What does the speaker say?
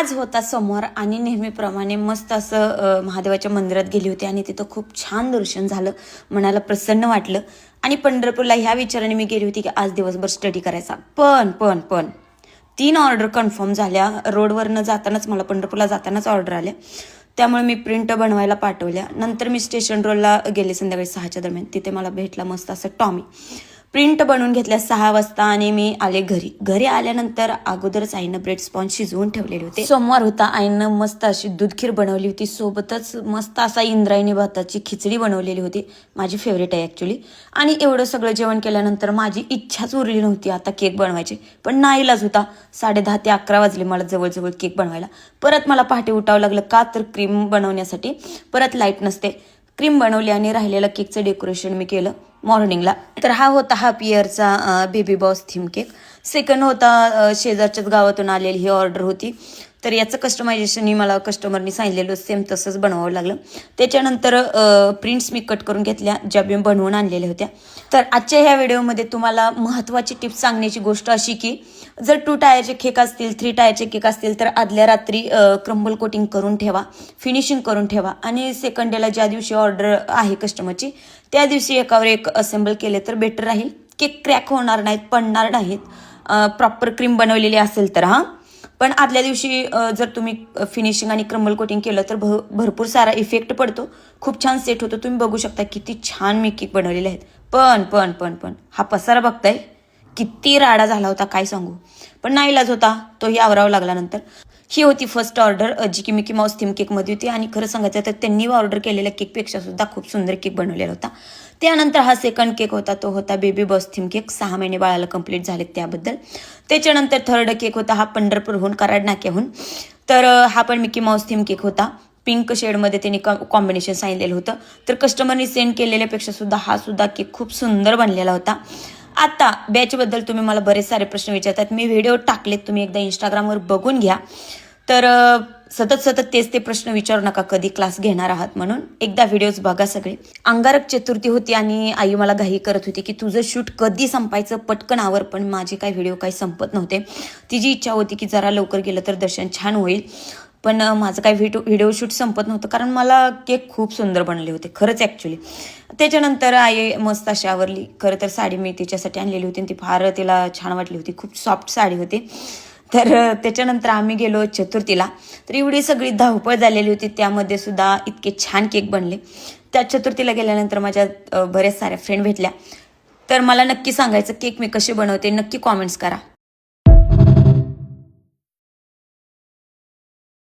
आज होता सोमवार आणि नेहमीप्रमाणे मस्त असं महादेवाच्या मंदिरात गेली होती आणि तिथं खूप छान दर्शन झालं, मनाला प्रसन्न वाटलं. आणि पंढरपूरला ह्या विचाराने मी गेली होती की आज दिवसभर स्टडी करायचा. पण 3 ऑर्डर कन्फर्म झाल्या. रोडवरनं जातानाच मला पंढरपूरला जातानाच ऑर्डर आल्या, त्यामुळे मी प्रिंट बनवायला पाठवल्या. नंतर मी स्टेशन रोडला गेले संध्याकाळी 6च्या दरम्यान. तिथे मला भेटला मस्त असं टॉमी. प्रिंट बनवून घेतल्या 6 वाजता आणि मी आले घरी आल्यानंतर अगोदरच आईनं ब्रेड स्पॉन्ज शिजवून ठेवलेले होते. सोमवार होता, आईनं मस्त अशी दूध खीर बनवली होती, सोबतच मस्त असा इंद्रायणी भाताची खिचडी बनवलेली होती, माझी फेवरेट आहे ॲक्च्युली. आणि एवढं सगळं जेवण केल्यानंतर माझी इच्छाच उरली नव्हती आता केक बनवायची, पण नाईलाज होता. 10:30 ते 11 वाजले मला जवळजवळ केक बनवायला. परत मला पहाटे उठावं लागलं, का तर क्रीम बनवण्यासाठी. परत लाईट नसते. क्रीम बनवली आणि राहिलेलं केकचं डेकोरेशन मी केलं मॉर्निंगला. तर हा होता हाफ इयरचा baby boss theme cake. Second होता शेजारच्याच गावातून आलेली ही ऑर्डर होती, तर याचं कस्टमायझेशनही मला कस्टमरनी सांगितलेलं सेम तसंच बनवावं लागलं. त्याच्यानंतर प्रिंट्स मी कट करून घेतल्या ज्या मी बनवून आणलेल्या होत्या. तर आजच्या ह्या व्हिडिओमध्ये तुम्हाला महत्त्वाची टिप्स सांगण्याची गोष्ट अशी की जर 2 टायरचे केक असतील, 3 टायरचे केक असतील तर आदल्या रात्री क्रम्बल कोटिंग करून ठेवा, फिनिशिंग करून ठेवा आणि सेकंड डेला ज्या दिवशी ऑर्डर आहे कस्टमरची त्या दिवशी एकावर एक असेंबल केले तर बेटर राहील. केक क्रॅक होणार नाहीत, पडणार नाहीत, प्रॉपर क्रीम बनवलेली असेल तर. पण आदल्या दिवशी जर तुम्ही फिनिशिंग आणि क्रम्बल कोटिंग केलं तर भरपूर सारा इफेक्ट पडतो, खूप छान सेट होतो. तुम्ही बघू शकता किती छान मी केक बनवलेले आहेत. पण हा पसारा बघताय, किती राडा झाला होता काय सांगू, पण नाईलाज होता, तोही आवरावा लागला. नंतर ही होती फर्स्ट ऑर्डर जी की मिकी माऊस थीम केकमध्ये होती आणि खरं सांगायचं तर त्यांनी ऑर्डर केलेल्या केकपेक्षा सुद्धा खूप सुंदर केक बनवलेला होता. त्यानंतर हा सेकंड केक होता, तो होता बेबी बॉस थीम केक, 6 महिने बाळाला कंप्लीट झाले त्याबद्दल. त्याच्यानंतर थर्ड केक होता हा पंढरपूरहून कराड नाक्याहून. तर हा पण मिकी माऊस थीम केक होता, पिंक शेडमध्ये त्यांनी कॉम्बिनेशन सांगितलेलं होतं. तर कस्टमरनी सेंड केलेल्यापेक्षा सुद्धा हा सुद्धा केक खूप सुंदर बनलेला होता. आता बॅचबद्दल तुम्ही मला बरेच सारे प्रश्न विचारतात, मी व्हिडिओ टाकलेत, तुम्ही एकदा इंस्टाग्रामवर बघून घ्या. तर सतत तेच ते प्रश्न विचारू नका कधी क्लास घेणार आहात म्हणून. एकदा व्हिडिओज बघा सगळे. अंगारक चतुर्थी होती आणि आई मला घाई करत होती की तुझं शूट कधी संपायचं, पटकन आवर. पण माझे काही व्हिडिओ काही संपत नव्हते. तिची इच्छा होती की जरा लवकर गेलं तर दर्शन छान होईल, पण माझं काही व्हिडिओ शूट संपत नव्हतं कारण मला केक खूप सुंदर बनले होते खरंच ॲक्च्युली. त्याच्यानंतर आई मस्त अशी आवरली. खरं तर साडी मी तिच्यासाठी आणलेली होती आणि ती फार तिला छान वाटली होती, खूप सॉफ्ट साडी होती. तर त्याच्यानंतर आम्ही गेलो चतुर्थीला. तर एवढी सगळी धावपळ झालेली होती, त्यामध्ये सुद्धा इतके छान केक बनले. त्या चतुर्थीला गेल्यानंतर माझ्या बऱ्याच साऱ्या फ्रेंड भेटल्या. तर मला नक्की सांगायचं केक मी कसे बनवते, नक्की कॉमेंट्स करा.